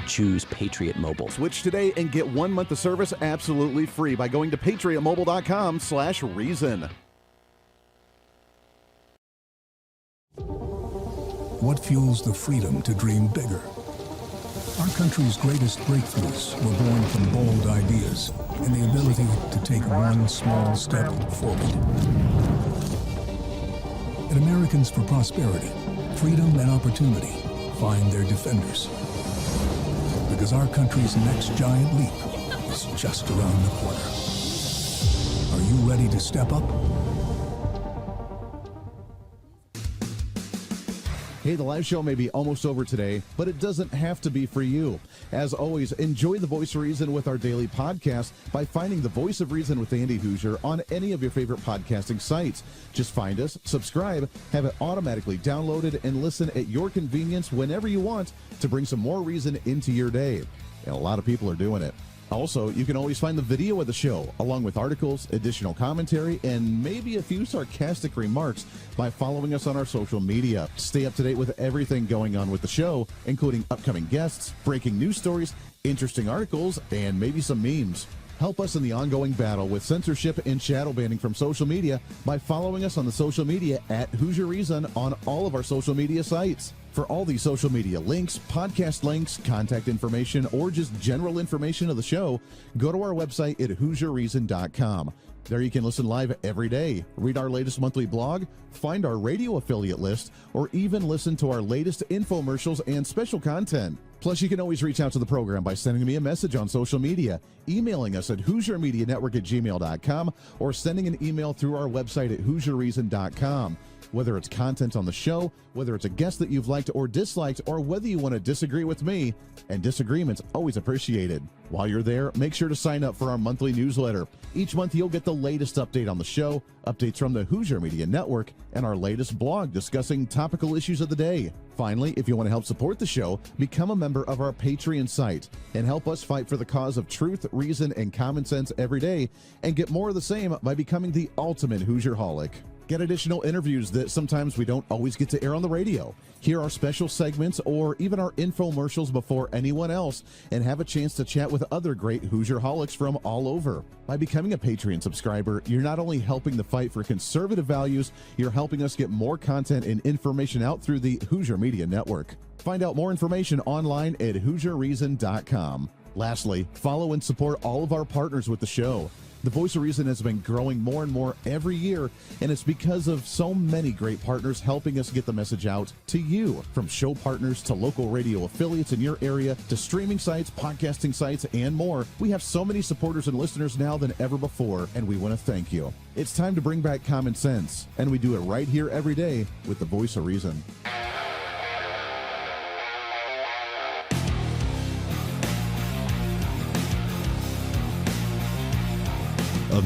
Choose Patriot Mobile. Switch today and get 1 month of service absolutely free by going to patriotmobile.com/reason. What fuels the freedom to dream bigger? Our country's greatest breakthroughs were born from bold ideas and the ability to take one small step forward. At Americans for Prosperity, freedom and opportunity find their defenders. Because our country's next giant leap is just around the corner. Are you ready to step up? Hey, the live show may be almost over today, but it doesn't have to be for you. As always, enjoy The Voice of Reason with our daily podcast by finding The Voice of Reason with Andy Hooser on any of your favorite podcasting sites. Just find us, subscribe, have it automatically downloaded, and listen at your convenience whenever you want to bring some more reason into your day. And a lot of people are doing it. Also, you can always find the video of the show, along with articles, additional commentary, and maybe a few sarcastic remarks by following us on our social media. Stay up to date with everything going on with the show, including upcoming guests, breaking news stories, interesting articles, and maybe some memes. Help us in the ongoing battle with censorship and shadow banning from social media by following us on the social media at Hooser Reason on all of our social media sites. For all the social media links, podcast links, contact information, or just general information of the show, go to our website at HooserReason.com. There you can listen live every day, read our latest monthly blog, find our radio affiliate list, or even listen to our latest infomercials and special content. Plus, you can always reach out to the program by sending me a message on social media, emailing us at HooserMediaNetwork@gmail.com, or sending an email through our website at HooserReason.com. Whether it's content on the show, whether it's a guest that you've liked or disliked, or whether you want to disagree with me, and disagreement's always appreciated. While you're there, make sure to sign up for our monthly newsletter. Each month, you'll get the latest update on the show, updates from the Hooser Media Network, and our latest blog discussing topical issues of the day. Finally, if you want to help support the show, become a member of our Patreon site and help us fight for the cause of truth, reason, and common sense every day, and get more of the same by becoming the ultimate Hoosierholic. Get additional interviews that sometimes we don't always get to air on the radio. Hear our special segments or even our infomercials before anyone else, and have a chance to chat with other great Hoosierholics from all over. By becoming a Patreon subscriber, you're not only helping the fight for conservative values, you're helping us get more content and information out through the Hooser Media Network. Find out more information online at HooserReason.com. Lastly, follow and support all of our partners with the show. The Voice of Reason has been growing more and more every year, and it's because of so many great partners helping us get the message out to you. From show partners to local radio affiliates in your area to streaming sites, podcasting sites, and more, we have so many supporters and listeners now than ever before, and we want to thank you. It's time to bring back common sense, and we do it right here every day with The Voice of Reason.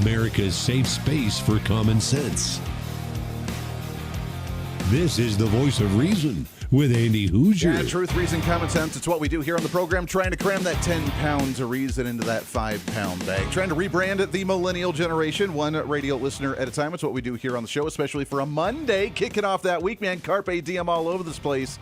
America's safe space for common sense. This is The Voice of Reason with Andy Hooser. Yeah, truth, reason, common sense. It's what we do here on the program, trying to cram that 10 pounds of reason into that 5-pound bag. Trying to rebrand it the millennial generation, one radio listener at a time. It's what we do here on the show, especially for a Monday. Kicking off that week, man. Carpe diem all over this place.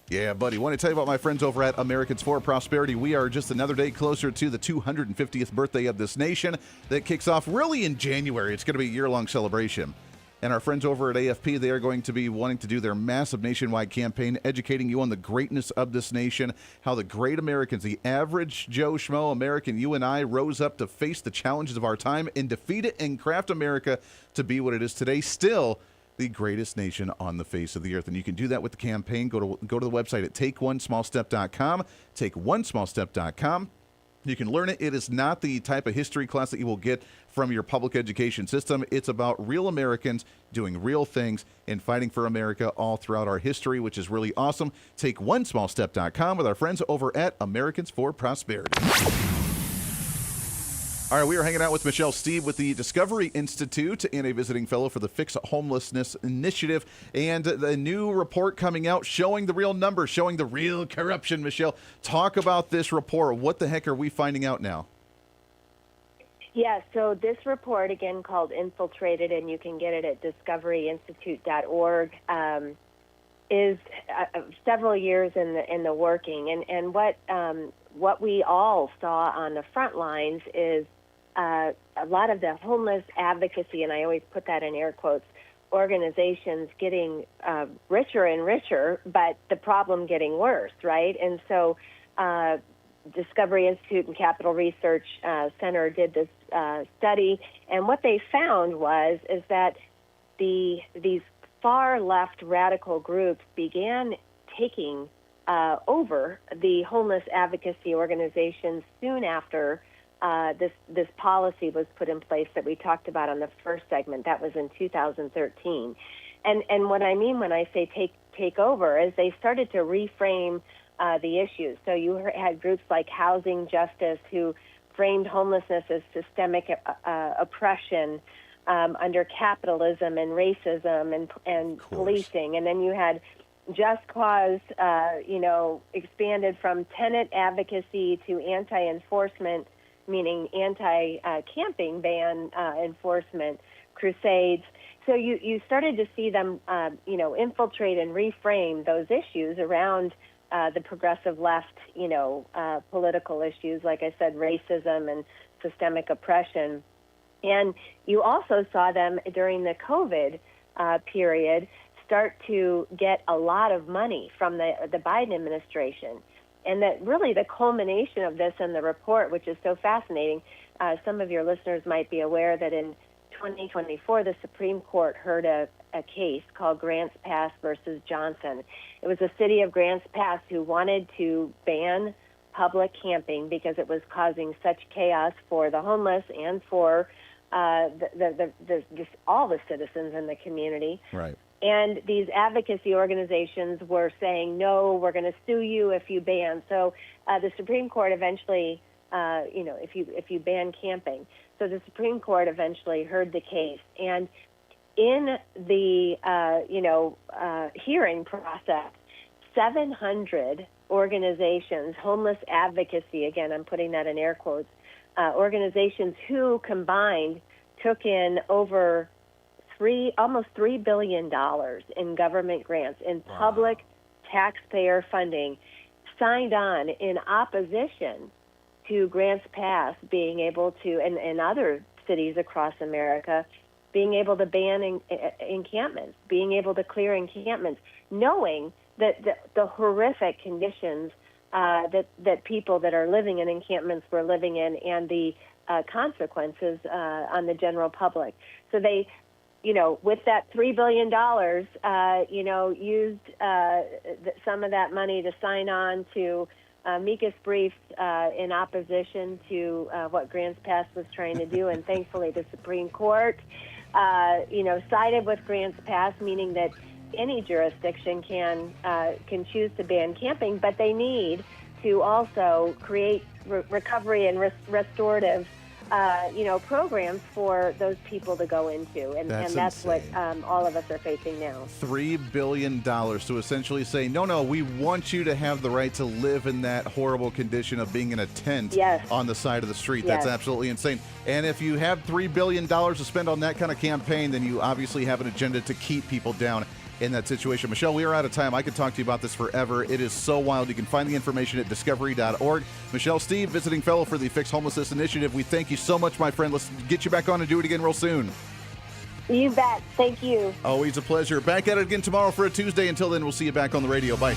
Yeah, buddy. Want to tell you about my friends over at Americans for Prosperity. We are just another day closer to the 250th birthday of this nation that kicks off really in January. It's going to be a year-long celebration. And our friends over at AFP, they are going to be wanting to do their massive nationwide campaign, educating you on the greatness of this nation, how the great Americans, the average Joe Schmo American, you and I, rose up to face the challenges of our time and defeat it and craft America to be what it is today. Still the greatest nation on the face of the earth. And you can do that with the campaign. Go to the website at takeonesmallstep.com, takeonesmallstep.com. You can learn it. It is not the type of history class that you will get from your public education system. It's about real Americans doing real things and fighting for America all throughout our history, which is really awesome. Take onesmallstep.com with our friends over at Americans for Prosperity. All right, we are hanging out with Michelle Steve with the Discovery Institute and a visiting fellow for the Fix Homelessness Initiative, and the new report coming out showing the real numbers, showing the real corruption. Michelle, talk about this report. What the heck are we finding out now? Yeah, so this report, again called Infiltrated, and you can get it at discoveryinstitute.org, is several years in the working. And what we all saw on the front lines is a lot of the homeless advocacy, and I always put that in air quotes, organizations getting richer and richer, but the problem getting worse, right? And so Discovery Institute and Capital Research Center did this study, and what they found is that these far left radical groups began taking over the homeless advocacy organizations soon after this policy was put in place that we talked about on the first segment. That was in 2013. And what I mean when I say take over is they started to reframe the issues. So you had groups like Housing Justice who framed homelessness as systemic oppression under capitalism and racism and policing. And then you had Just Cause, expanded from tenant advocacy to anti-enforcement, meaning anti-camping ban enforcement crusades. So you started to see them, infiltrate and reframe those issues around the progressive left, political issues, like I said, racism and systemic oppression. And you also saw them during the COVID period start to get a lot of money from the Biden administration. And that really the culmination of this in the report, which is so fascinating, some of your listeners might be aware that in 2024, the Supreme Court heard a case called Grants Pass versus Johnson. It was the city of Grants Pass who wanted to ban public camping because it was causing such chaos for the homeless and for all the citizens in the community. Right. And these advocacy organizations were saying, no, we're going to sue you if you ban. So the Supreme Court eventually, if you ban camping. So the Supreme Court eventually heard the case. And in the, hearing process, 700 organizations, homeless advocacy, again, I'm putting that in air quotes, organizations who combined took in over almost $3 billion in government grants, in public taxpayer funding, signed on in opposition to Grants Pass being able to, and other cities across America, being able to ban encampments, being able to clear encampments, knowing that the horrific conditions that people that are living in encampments were living in, and the consequences on the general public. So they, with that $3 billion, used some of that money to sign on to amicus briefs in opposition to what Grants Pass was trying to do. And thankfully, the Supreme Court, sided with Grants Pass, meaning that any jurisdiction can choose to ban camping, but they need to also create recovery and restorative programs for those people to go into. And that's what all of us are facing now. $3 billion to essentially say, no, we want you to have the right to live in that horrible condition of being in a tent on the side of the street. That's absolutely insane. And if you have $3 billion to spend on that kind of campaign, then you obviously have an agenda to keep people down in that situation. Michelle, we are out of time. I could talk to you about this forever. It is so wild. You can find the information at discovery.org. Michelle Steve, visiting fellow for the Fix Homelessness Initiative. We thank you so much, my friend. Let's get you back on and do it again real soon. You bet. Thank you. Always a pleasure. Back at it again tomorrow for a Tuesday. Until then, we'll see you back on the radio. Bye.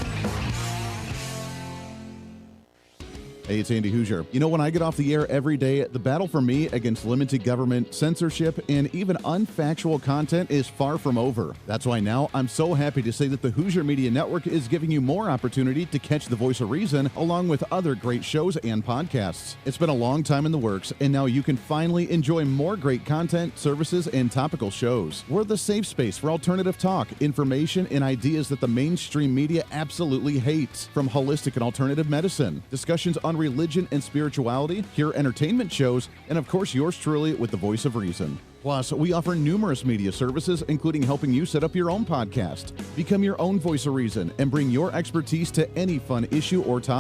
Hey, it's Andy Hooser. You know, when I get off the air every day, the battle for me against limited government, censorship, and even unfactual content is far from over. That's why now I'm so happy to say that the Hooser Media Network is giving you more opportunity to catch the voice of reason along with other great shows and podcasts. It's been a long time in the works, and now you can finally enjoy more great content, services, and topical shows. We're the safe space for alternative talk, information, and ideas that the mainstream media absolutely hates. From holistic and alternative medicine, discussions on religion and spirituality, pure entertainment shows, and of course yours truly with the voice of reason. Plus, we offer numerous media services, including helping you set up your own podcast. Become your own voice of reason and bring your expertise to any fun issue or topic.